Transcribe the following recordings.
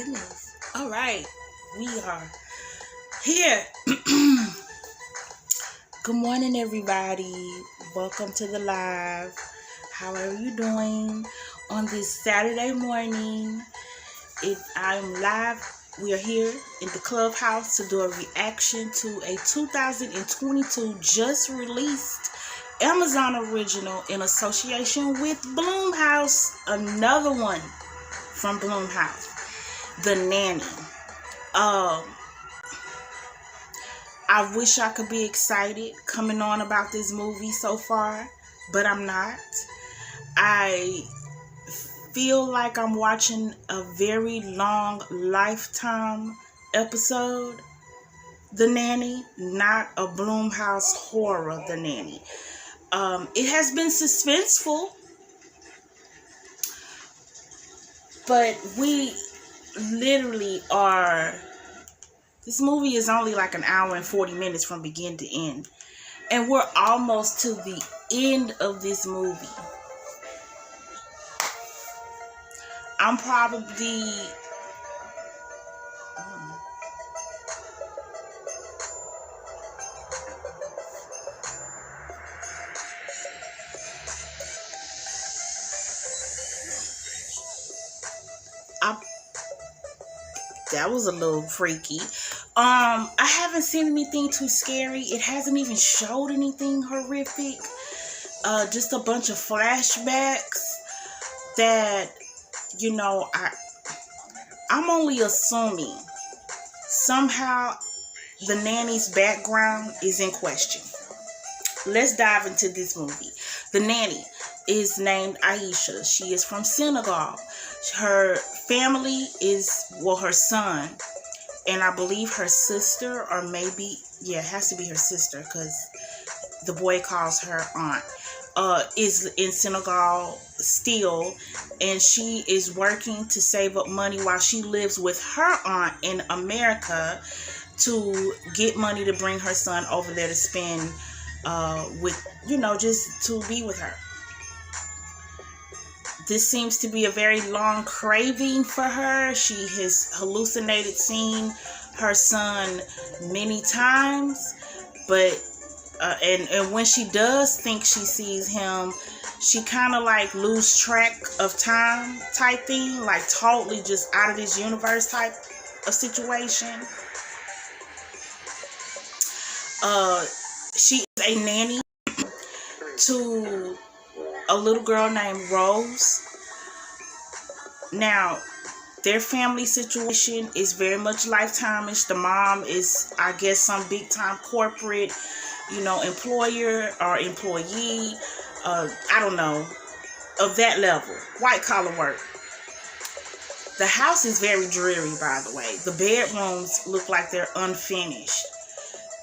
goodness. All right. We are here. Good morning, everybody. Welcome to the live. How are you doing on this Saturday morning? I'm live. We are here in the Clubhouse to do a reaction to a 2022 just released Amazon original in association with Blumhouse. Another one from Blumhouse, The Nanny. I wish I could be excited coming on about this movie so far, but I'm not. I feel like I'm watching a very long Lifetime episode, The Nanny, not a Blumhouse horror, The Nanny. It has been suspenseful, but we literally are... This movie is only like an hour and 40 minutes from begin to end. And we're almost to the end of this movie. I'm probably... that was a little freaky. I haven't seen anything too scary. It hasn't even showed anything horrific. Just a bunch of flashbacks that, you know, I'm only assuming somehow the nanny's background is in question. Let's dive into this movie. The nanny is named Aisha. She is from Senegal. Her family is, well, her son, and I believe her sister, or maybe, yeah, it has to be her sister, because the boy calls her aunt, is in Senegal still, and she is working to save up money while she lives with her aunt in America to get money to bring her son over there to spend with, you know, just to be with her. This seems to be a very long craving for her. She has hallucinated seeing her son many times, but and when she does think she sees him, she kind of like lose track of time type thing, like totally just out of this universe type of situation. She is a nanny to a little girl named Rose. Now, their family situation is very much Lifetime-ish. The mom is, I guess, some big-time corporate, you know, employer or employee. I don't know, of that level. White-collar work. The house is very dreary, by the way. The bedrooms look like they're unfinished.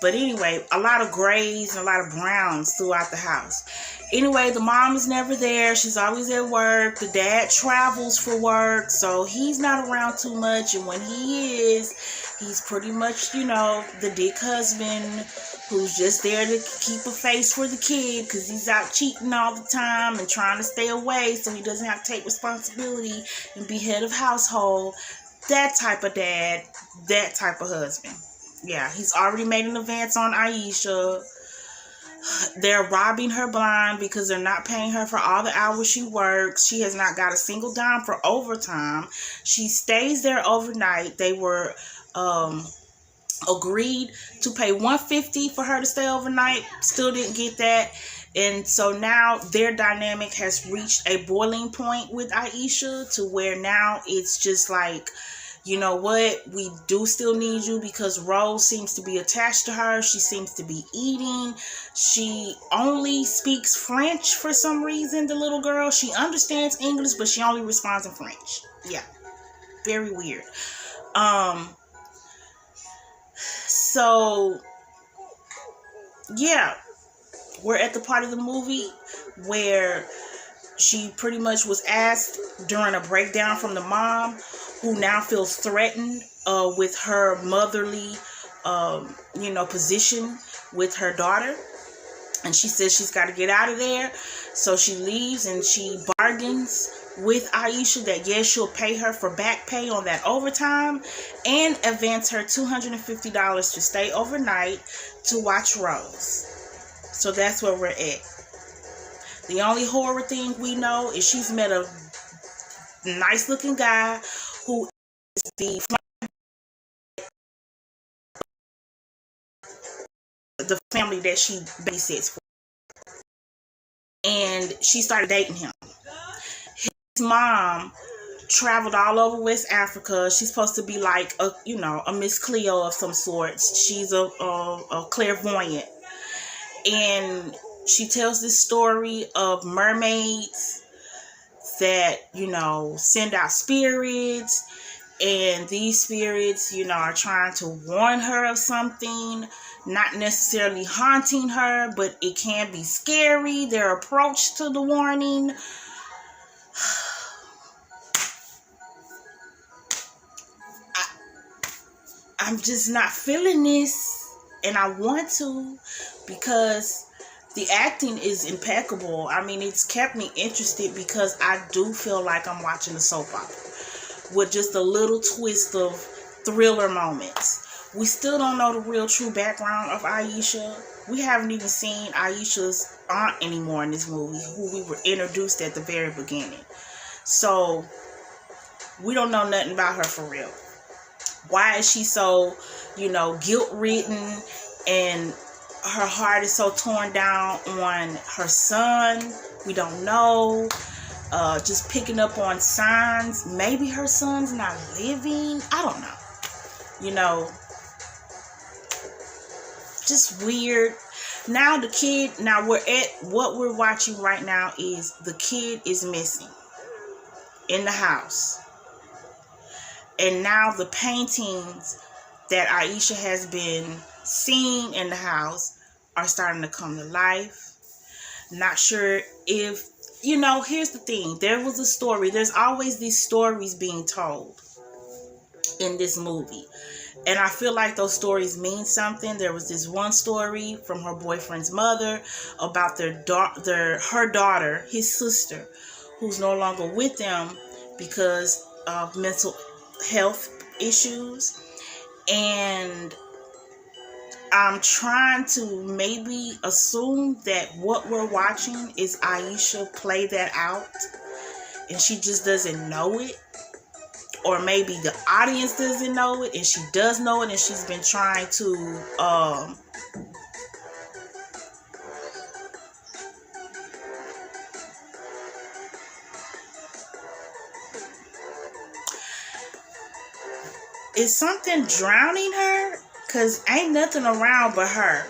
But anyway, a lot of grays and a lot of browns throughout the house. Anyway, the mom is never there. She's always at work. The dad travels for work, so he's not around too much. And when he is, he's pretty much, you know, the dick husband who's just there to keep a face for the kid because he's out cheating all the time and trying to stay away so he doesn't have to take responsibility and be head of household. That type of dad, that type of husband. Yeah, he's already made an advance on Aisha. They're robbing her blind because they're not paying her for all the hours she works. She has not got a single dime for overtime. She stays there overnight. They were agreed to pay $150 for her to stay overnight. Still didn't get that. And so now their dynamic has reached a boiling point with Aisha to where now it's just like, you know what, we do still need you because Rose seems to be attached to her. She seems to be eating. She only speaks French for some reason, the little girl. She understands English, but she only responds in French. Yeah, very weird. So, yeah, we're at the part of the movie where she pretty much was asked during a breakdown from the mom, who now feels threatened with her motherly, you know, position with her daughter. And she says she's got to get out of there. So she leaves and she bargains with Aisha that yes, she'll pay her for back pay on that overtime and advance her $250 to stay overnight to watch Rose. So that's where we're at. The only horror thing we know is she's met a nice looking guy who is the family that she babysits for. And she started dating him. His mom traveled all over West Africa. She's supposed to be like a Miss Cleo of some sorts. She's a clairvoyant. And she tells this story of mermaids that, send out spirits. And these spirits, are trying to warn her of something, not necessarily haunting her, but it can be scary, their approach to the warning. I'm just not feeling this, and I want to, because the acting is impeccable. I mean, it's kept me interested because I do feel like I'm watching a soap opera with just a little twist of thriller moments. We still don't know the real true background of Aisha. We haven't even seen Aisha's aunt anymore in this movie, who we were introduced at the very beginning. So we don't know nothing about her for real. Why is she so, guilt-ridden, and her heart is so torn down on her son? We don't know. Just picking up on signs. Maybe her son's not living. I don't know. Just weird. Now what we're watching right now is the kid is missing in the house. And now the paintings that Aisha has been seeing in the house are starting to come to life. Not sure if, here's the thing. There was a story. There's always these stories being told in this movie. And I feel like those stories mean something. There was this one story from her boyfriend's mother about her daughter, his sister, who's no longer with them because of mental health issues. And I'm trying to maybe assume that what we're watching is Aisha play that out and she just doesn't know it. Or maybe the audience doesn't know it and she does know it, and she's been trying to is something drowning her? Because ain't nothing around but her.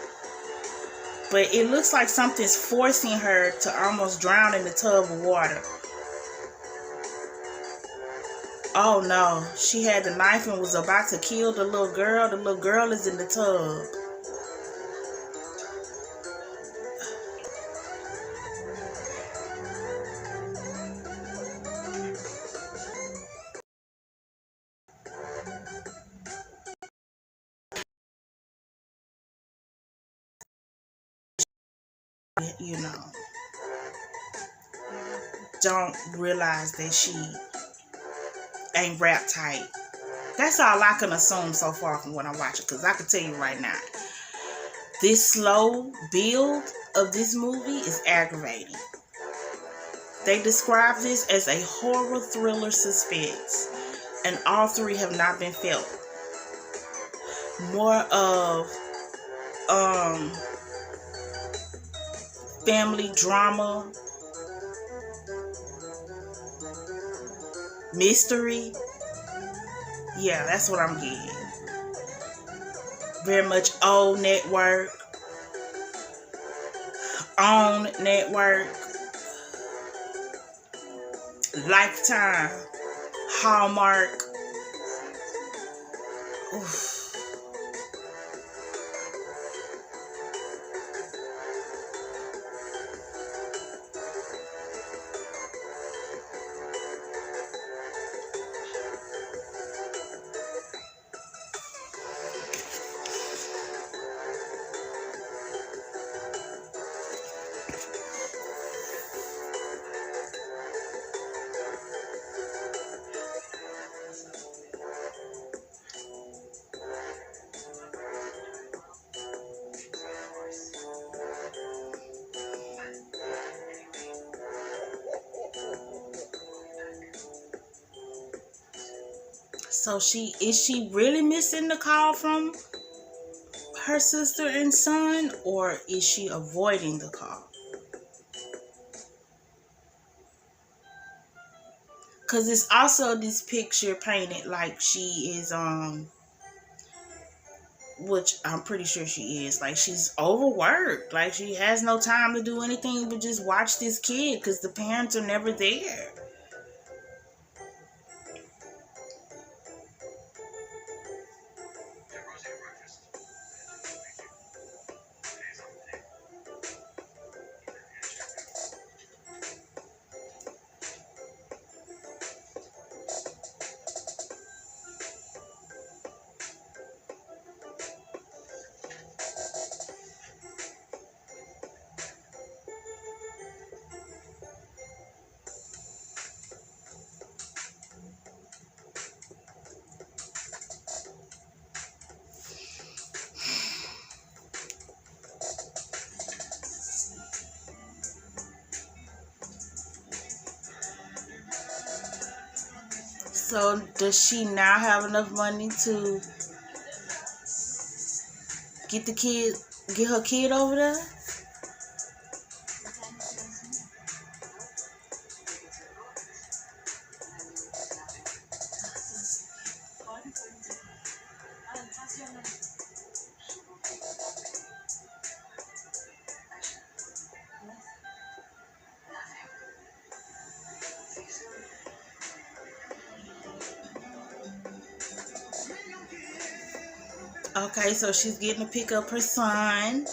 But it looks like something's forcing her to almost drown in the tub of water. Oh no, she had the knife and was about to kill the little girl. The little girl is in the tub. Don't realize that she ain't wrapped tight. That's all I can assume so far from what I'm watching, because I can tell you right now, this slow build of this movie is aggravating. They describe this as a horror thriller suspense, and all three have not been felt. More of family drama, mystery. Yeah, that's what I'm getting. Very much old network, on network, Lifetime, Hallmark. Oof. So is she really missing the call from her sister and son, or is she avoiding the call? Cause it's also this picture painted like she is which I'm pretty sure she is, like she's overworked, like she has no time to do anything but just watch this kid because the parents are never there. So does she now have enough money to get her kid over there? Okay, so she's getting to pick up her son.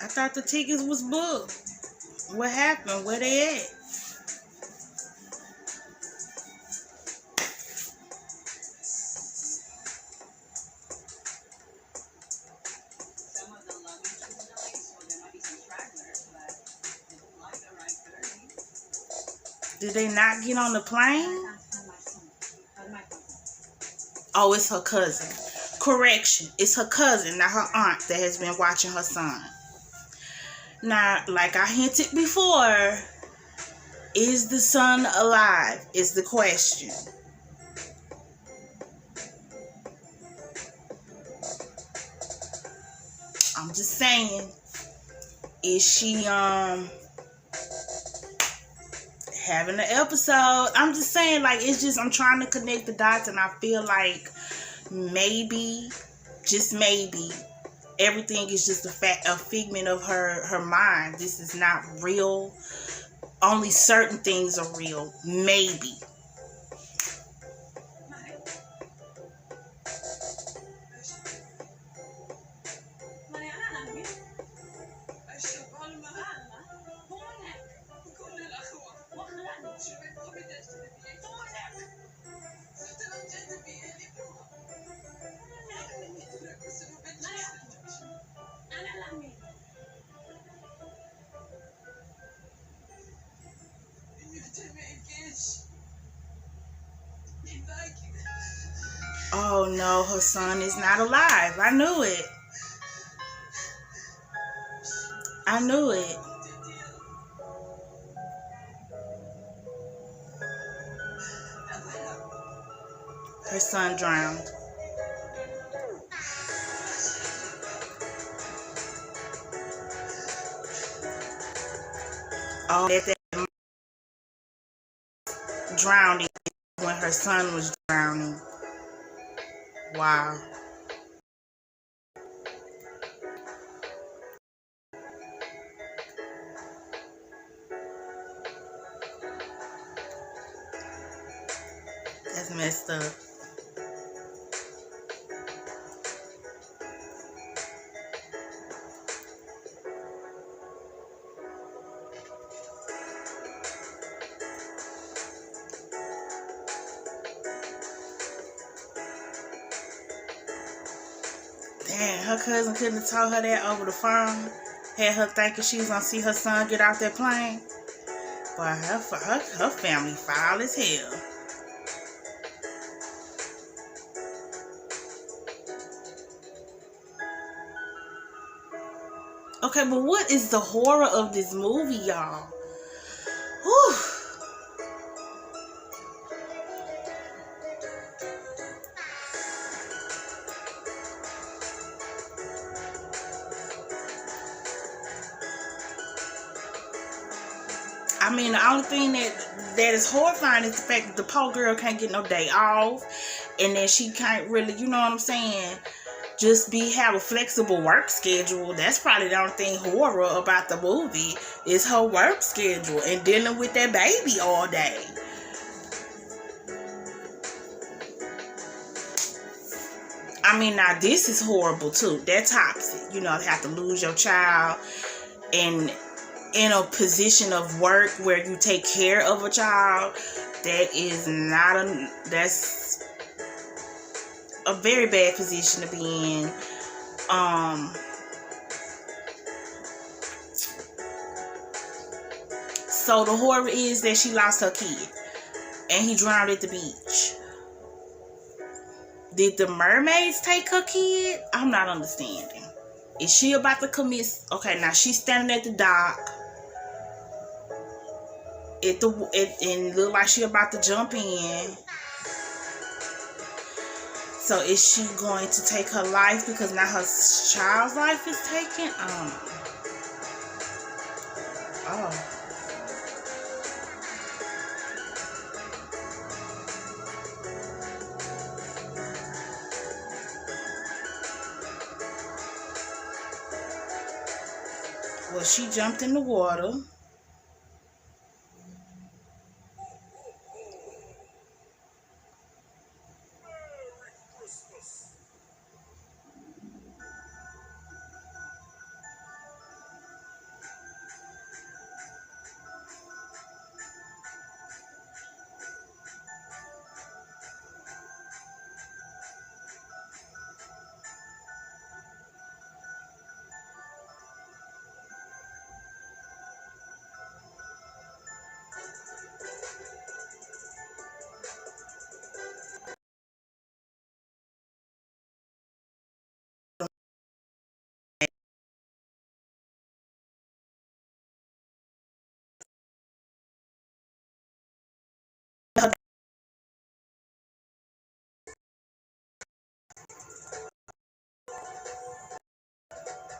I thought the tickets was booked. What happened? Where they at? Did they not get on the plane? Oh, it's her cousin. Correction. It's her cousin, not her aunt, that has been watching her son. Now, like I hinted before, is the son alive? Is the question. I'm just saying, is she having an episode? I'm just saying, like, it's just, I'm trying to connect the dots, and I feel like maybe, just maybe, everything is just a figment of her mind. This is not real. Only certain things are real. Maybe. Oh no, her son is not alive. I knew it. I knew it. Her son drowned. Oh, that drowning when her son was drowning. Wow. That's messed up. Damn, her cousin couldn't have told her that over the phone. Had her thinking she was gonna see her son get off that plane. But her family foul as hell. Okay, but what is the horror of this movie, y'all? Whew. I mean, the only thing that is horrifying is the fact that the poor girl can't get no day off, and then she can't really, you know what I'm saying, just have a flexible work schedule. That's probably the only thing horror about the movie is her work schedule and dealing with that baby all day. I mean, now this is horrible too. They're toxic. You know, to have to lose your child and in a position of work where you take care of a child. That's a very bad position to be in. So the horror is that she lost her kid and he drowned at the beach. Did the mermaids take her kid? I'm not understanding. Is she about to commit? Okay, now she's standing at the dock. And look like she about to jump in. So is she going to take her life because now her child's life is taken? Oh. Well, she jumped in the water.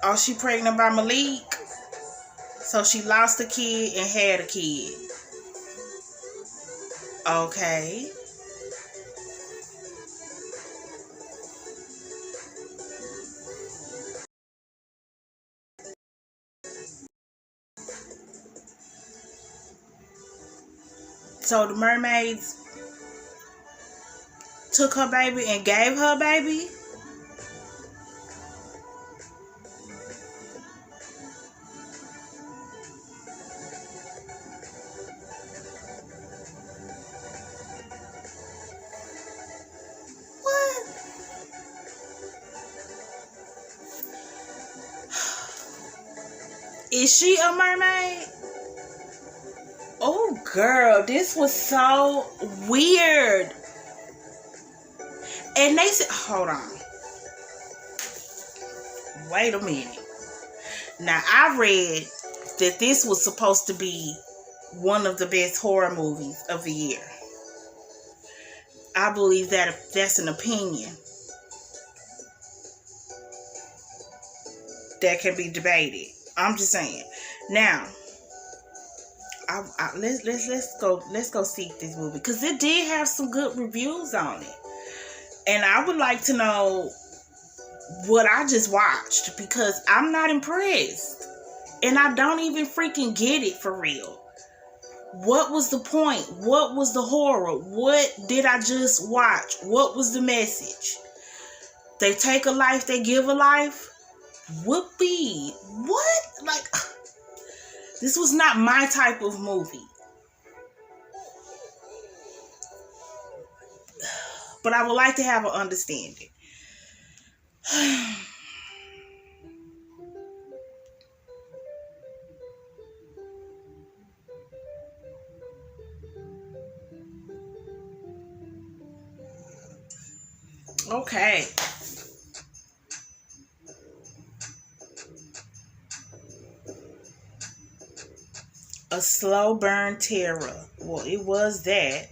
Oh, she pregnant by Malik. So she lost a kid and had a kid. Okay. So the mermaids took her baby and gave her baby? What? Is she a mermaid? Oh, girl, this was so weird. And they said, hold on. Wait a minute. Now, I read that this was supposed to be one of the best horror movies of the year. I believe that that's an opinion that can be debated. I'm just saying. Now, let's go seek this movie because it did have some good reviews on it, and I would like to know what I just watched because I'm not impressed, and I don't even freaking get it for real. What was the point? What was the horror? What did I just watch? What was the message? They take a life, they give a life. Whoopee. What? Like, this was not my type of movie. But I would like to have an understanding. Okay. A slow burn terror. Well, it was that.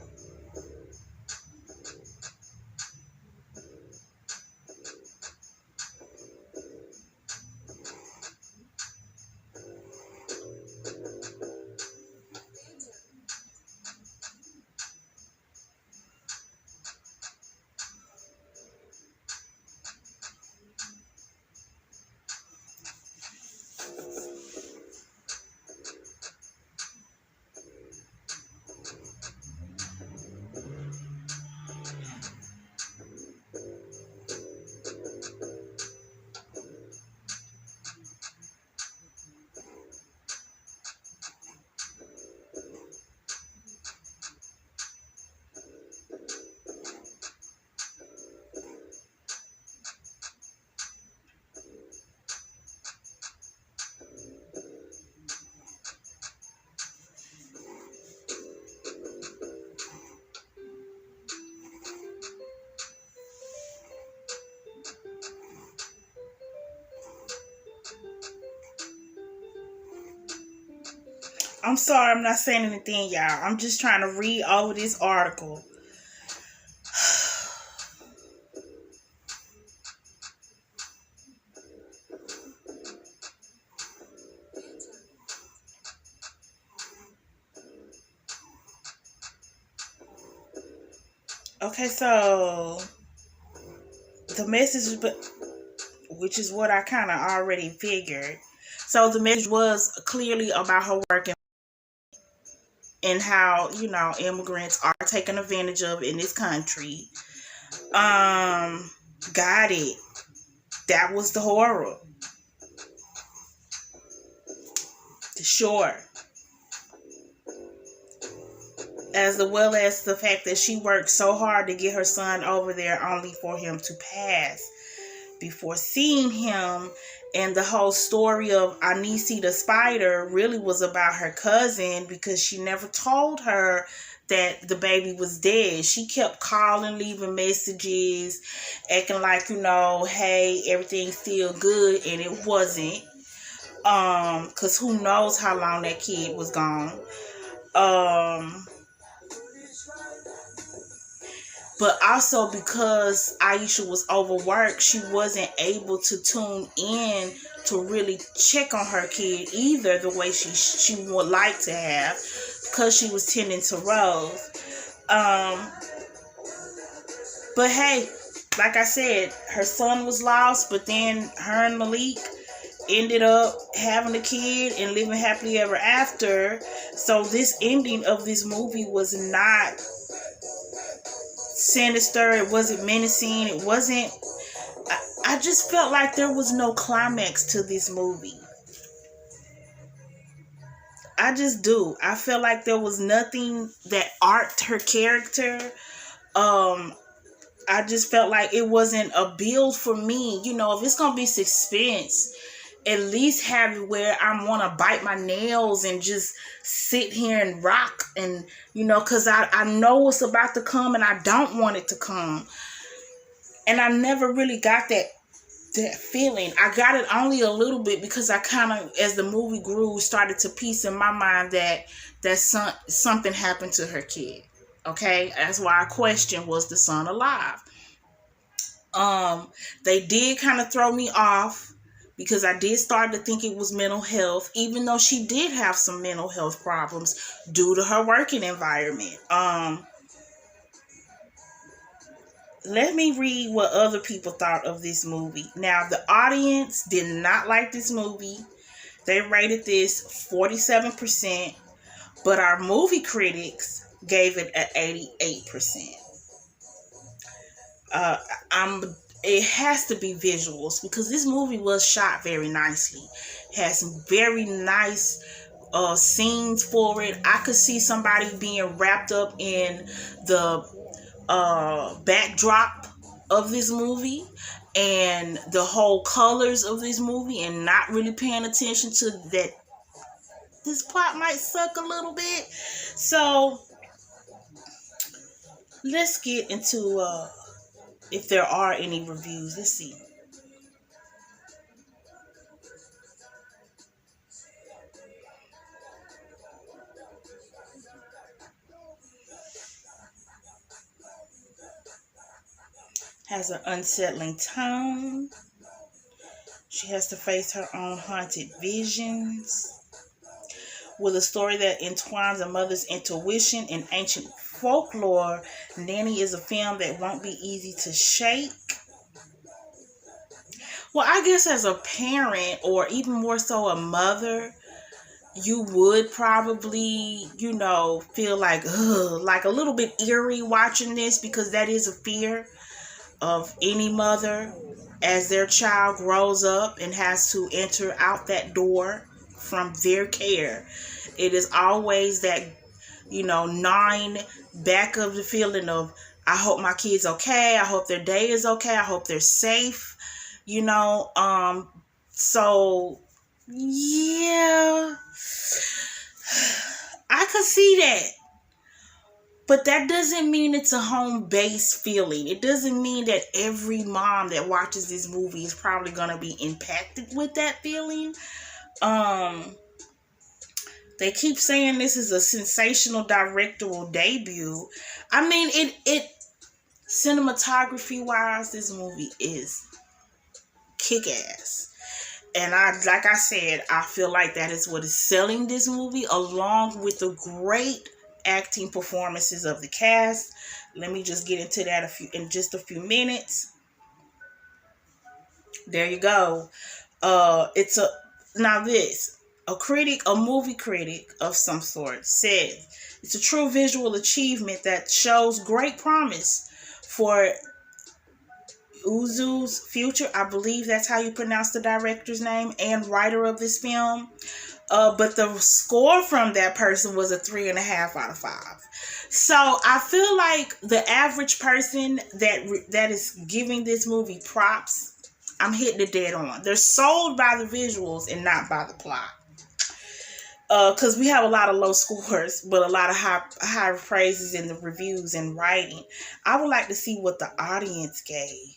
I'm sorry, I'm not saying anything, y'all. I'm just trying to read over this article. Okay, so the message, which is what I kind of already figured. So the message was clearly about her work and how, immigrants are taken advantage of in this country. Got it. That was the horror. Sure. As well as the fact that she worked so hard to get her son over there only for him to pass before seeing him. And the whole story of Anisi the spider really was about her cousin, because she never told her that the baby was dead. She kept calling, leaving messages, acting like, hey, everything's still good, and it wasn't. Because who knows how long that kid was gone. But also because Aisha was overworked, she wasn't able to tune in to really check on her kid either the way she would like to have, because she was tending to Rose. But hey, like I said, her son was lost, but then her and Malik ended up having a kid and living happily ever after. So this ending of this movie was not sinister, it wasn't menacing, it wasn't. I just felt like there was no climax to this movie. I just do. I felt like there was nothing that arced her character. I just felt like it wasn't a build for me. If it's gonna be suspense, at least have it where I want to bite my nails and just sit here and rock, and because I know it's about to come and I don't want it to come. And I never really got that feeling. I got it only a little bit because I kind of, as the movie grew, started to piece in my mind that something happened to her kid. Okay, that's why I questioned, was the son alive? They did kind of throw me off because I did start to think it was mental health, even though she did have some mental health problems due to her working environment. Let me read what other people thought of this movie. Now, the audience did not like this movie. They rated this 47%, but our movie critics gave it an 88%. It has to be visuals, because this movie was shot very nicely. It had some very nice scenes for it. I could see somebody being wrapped up in the backdrop of this movie and the whole colors of this movie, and not really paying attention to that this plot might suck a little bit. So let's get into if there are any reviews. Let's see. Has an unsettling tone. She has to face her own haunted visions. With a story that entwines a mother's intuition and ancient folklore, Nanny is a film that won't be easy to shake. Well, I guess as a parent, or even more so a mother, you would probably, feel like, ugh, like a little bit eerie watching this, because that is a fear of any mother as their child grows up and has to enter out that door from their care. It is always that, gnawing back of the feeling of, I hope my kid's okay. I hope their day is okay. I hope they're safe. So yeah, I could see that. But that doesn't mean it's a home-based feeling. It doesn't mean that every mom that watches this movie is probably going to be impacted with that feeling. They keep saying this is a sensational directorial debut. I mean, it cinematography-wise, this movie is kick-ass. And like I said, I feel like that is what is selling this movie, along with the great acting performances of the cast. Let me just get into that in just a few minutes. There you go. A movie critic of some sort said it's a true visual achievement that shows great promise for Jusu's future. I believe that's how you pronounce the director's name and writer of this film. But the score from that person was a 3.5 out of 5. So I feel like the average person that is giving this movie props, I'm hitting it dead on. They're sold by the visuals and not by the plot. Because we have a lot of low scores, but a lot of high praises in the reviews and writing. I would like to see what the audience gave.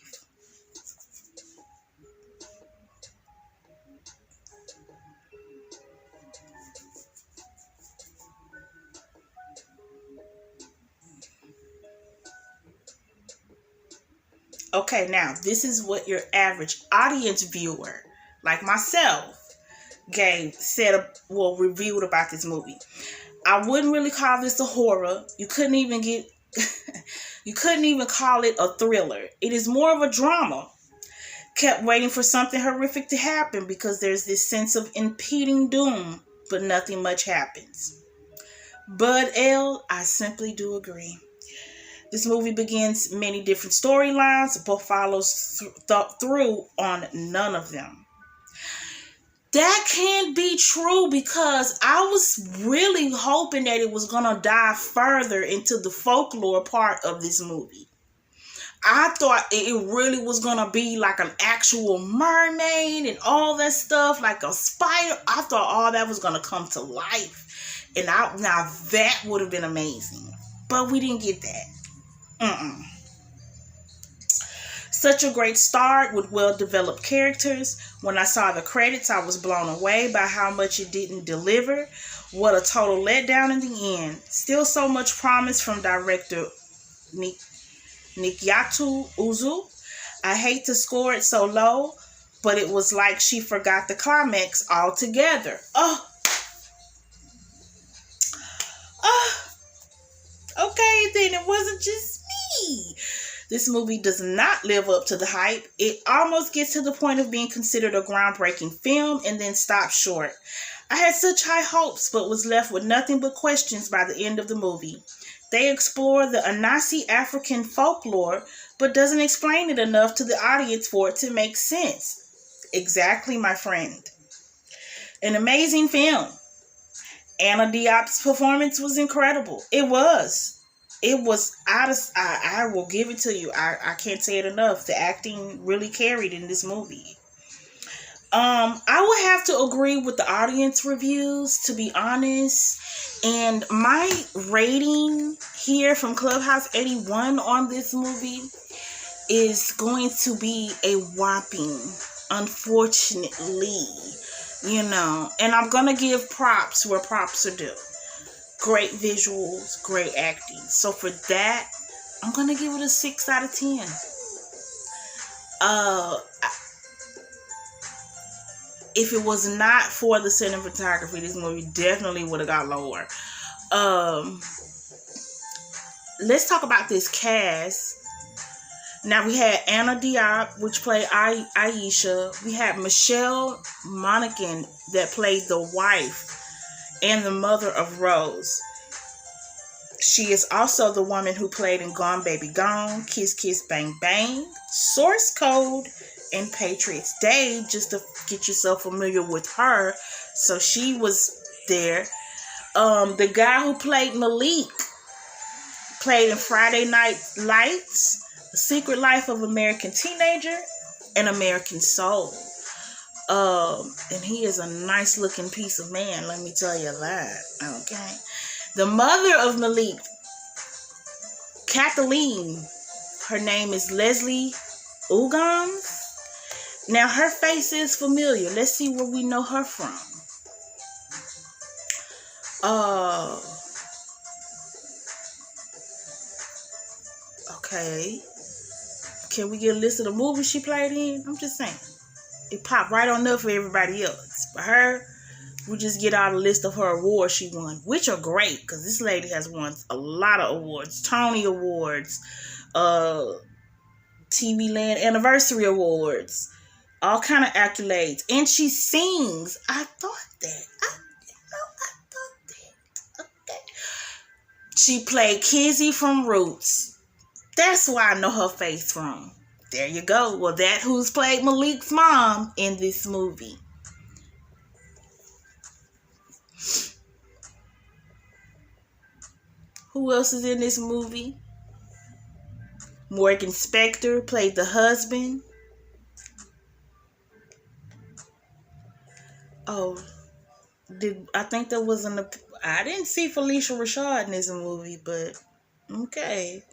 Okay, now, this is what your average audience viewer, like myself, reviewed about this movie. I wouldn't really call this a horror. You couldn't even call it a thriller. It is more of a drama. Kept waiting for something horrific to happen because there's this sense of impending doom, but nothing much happens. Bud L, I simply do agree. This movie begins many different storylines, but follows through on none of them. That can't be true, because I was really hoping that it was going to dive further into the folklore part of this movie. I thought it really was going to be like an actual mermaid and all that stuff, like a spider. I thought all that was going to come to life. And now that would have been amazing. But we didn't get that. Such a great start with well-developed characters. When I saw the credits, I was blown away by how much it didn't deliver. What a total letdown in the end. Still so much promise from director Nikyatu Jusu. I hate to score it so low, but it was like she forgot the climax altogether. Okay, then it wasn't just me. This movie does not live up to the hype. It almost gets to the point of being considered a groundbreaking film and then stops short. I had such high hopes, but was left with nothing but questions by the end of the movie. They explore the Anasi African folklore, but doesn't explain it enough to the audience for it to make sense. Exactly, my friend. An amazing film. Anna Diop's performance was incredible. It was I will give it to you. I can't say it enough. The acting really carried in this movie. I would have to agree with the audience reviews, to be honest. And my rating here from Clubhouse 81 on this movie is going to be a whopping, unfortunately, and I'm gonna give props where props are due. Great visuals, great acting. So for that, I'm gonna give it a 6 out of 10. If it was not for the cinematography, this movie definitely would have got lower. Let's talk about this cast. Now, we had Anna Diop, which played Aisha. We had Michelle Monaghan that played the wife and the mother of Rose. She is also the woman who played in Gone Baby Gone, Kiss Kiss Bang Bang, Source Code, and Patriots Day, just to get yourself familiar with her. So she was there. The guy who played Malik played in Friday Night Lights, The Secret Life of American Teenager, and American Soul. And he is a nice looking piece of man, let me tell you that. Okay. The mother of Malik, Kathleen, her name is Leslie Uggams. Now, her face is familiar. Let's see where we know her from. Okay. Can we get a list of the movies she played in? I'm just saying. It popped right on up for everybody else. For her, we just get out a list of her awards she won, which are great, because this lady has won a lot of awards. Tony Awards, TV Land Anniversary Awards, all kind of accolades. And she sings. I thought that. Okay. She played Kizzy from Roots. That's why I know her face from. There you go. Well, that who's played Malik's mom in this movie. Who else is in this movie? Morgan Spector played the husband. Oh, I think there was I didn't see Felicia Rashad in this movie, but okay.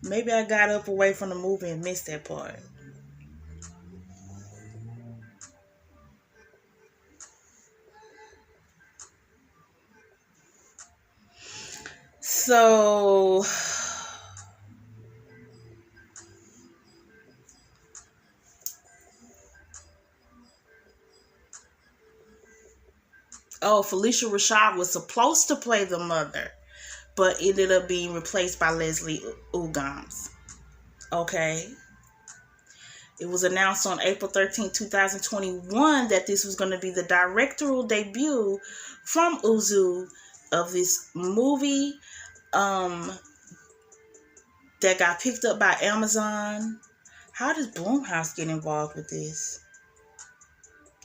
Maybe I got up away from the movie and missed that part. So, Felicia Rashad was supposed to play the mother, but ended up being replaced by Leslie Uggams. Okay. It was announced on April 13, 2021 that this was going to be the directorial debut from Uzu of this movie that got picked up by Amazon. How does Blumhouse get involved with this?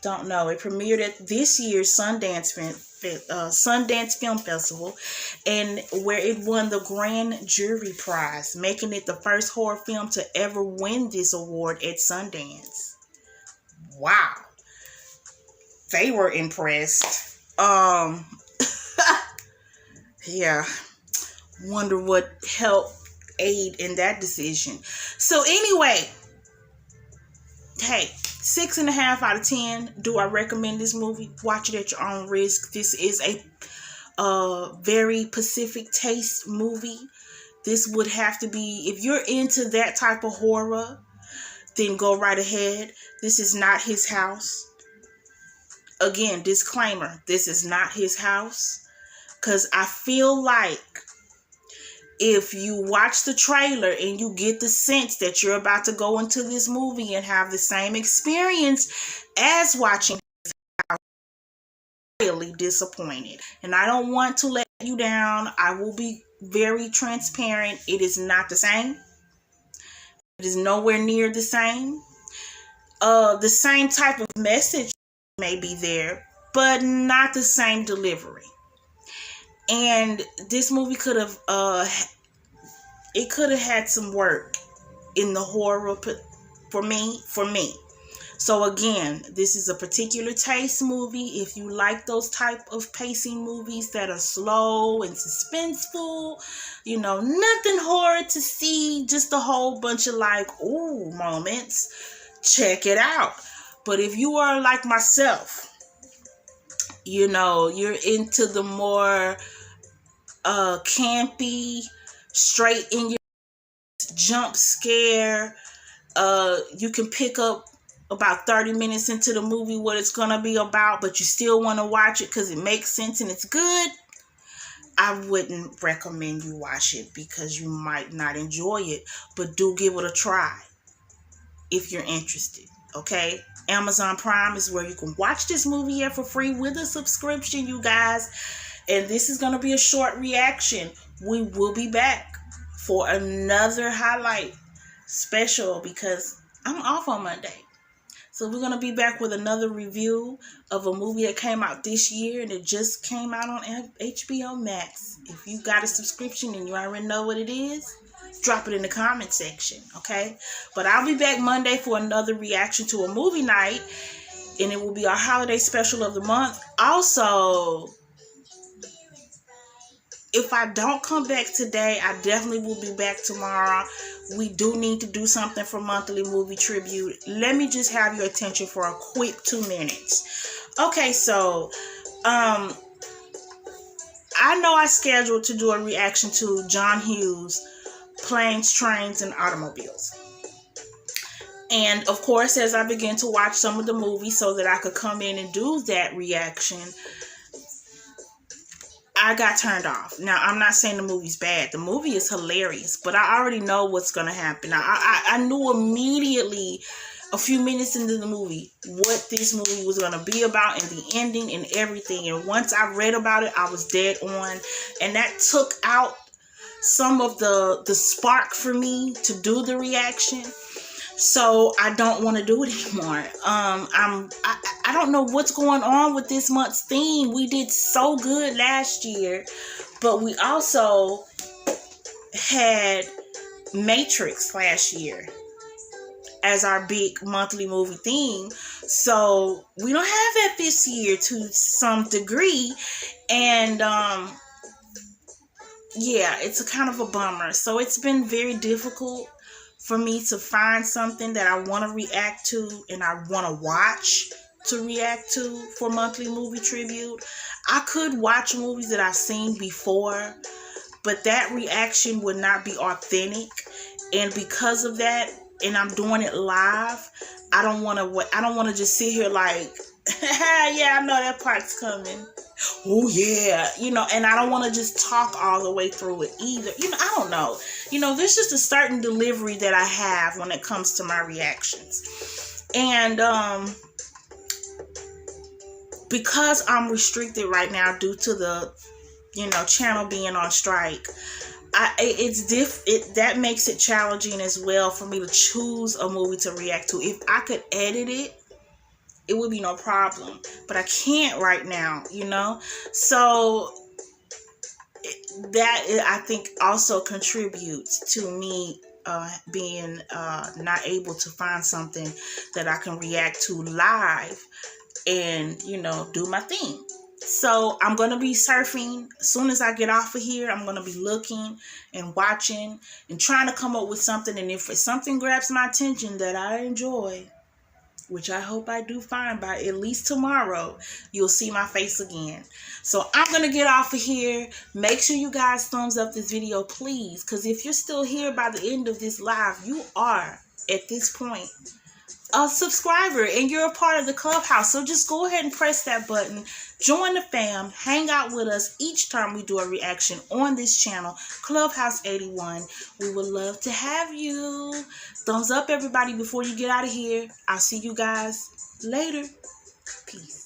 Don't know. It premiered at this year's Sundance Film Festival, and where it won the Grand Jury Prize, making it the first horror film to ever win this award at Sundance. Wow. They were impressed. Yeah. Wonder what helped aid in that decision. So anyway, hey, 6.5 out of 10. Do I recommend this movie? Watch it at your own risk. This is a very Pacific taste movie. This would have to be, if you're into that type of horror, then go right ahead. This is not his house. Again, disclaimer, this is not his house. Because I feel like if you watch the trailer and you get the sense that you're about to go into this movie and have the same experience as watching his house, really disappointed. And I don't want to let you down. I will be very transparent. It is not the same. It is nowhere near the same. The same type of message may be there, but not the same delivery. And this movie could have had some work in the horror for me. So again, this is a particular taste movie. If you like those type of pacing movies that are slow and suspenseful, you know, nothing horror to see, just a whole bunch of like, ooh moments, check it out. But if you are like myself, you know, you're into the more campy, straight in your jump scare, you can pick up about 30 minutes into the movie what it's gonna be about, but you still want to watch it because it makes sense and it's good, I wouldn't recommend you watch it because you might not enjoy it, but do give it a try if you're interested. Okay, Amazon Prime is where you can watch this movie for free with a subscription, you guys. And this is going to be a short reaction. We will be back for another highlight special because I'm off on Monday. So we're going to be back with another review of a movie that came out this year and it just came out on HBO Max. If you got a subscription and you already know what it is, drop it in the comment section, okay? But I'll be back Monday for another reaction to a movie night, and it will be our holiday special of the month. Also, if I don't come back today, I definitely will be back tomorrow. We do need to do something for monthly movie tribute. Let me just have your attention for a quick 2 minutes. Okay, so I know I scheduled to do a reaction to John Hughes' Planes, Trains, and Automobiles. And of course, as I began to watch some of the movies so that I could come in and do that reaction, I got turned off. Now, I'm not saying the movie's bad. The movie is hilarious, but I already know what's going to happen. I knew immediately, a few minutes into the movie, what this movie was going to be about and the ending and everything. And once I read about it, I was dead on. And that took out some of the spark for me to do the reaction. So I don't want to do it anymore. I don't know what's going on with this month's theme. We did so good last year, but we also had Matrix last year as our big monthly movie theme. So we don't have that this year to some degree. And yeah, it's a kind of a bummer. So it's been very difficult for me to find something that I want to react to and I want to watch to react to for monthly movie tribute. I could watch movies that I've seen before, but that reaction would not be authentic. And because of that, and I'm doing it live, I don't want to just sit here like, yeah, I know that part's coming. Oh yeah, you know, and I don't want to just talk all the way through it either. You know, I don't know. You know, there's just a certain delivery that I have when it comes to my reactions. And because I'm restricted right now due to the, you know, channel being on strike, that makes it challenging as well for me to choose a movie to react to. If I could edit it, it would be no problem, but I can't right now, you know. So that, I think, also contributes to me being not able to find something that I can react to live and, you know, do my thing. So I'm going to be surfing. As soon as I get off of here, I'm going to be looking and watching and trying to come up with something. And if something grabs my attention that I enjoy, which I hope I do find by at least tomorrow, you'll see my face again. So I'm going to get off of here. Make sure you guys thumbs up this video, please. Because if you're still here by the end of this live, you are, at this point, a subscriber and you're a part of the Clubhouse. So just go ahead and press that button. Join the fam. Hang out with us each time we do a reaction on this channel, Clubhouse 81. We would love to have you. Thumbs up, everybody, before you get out of here. I'll see you guys later. Peace.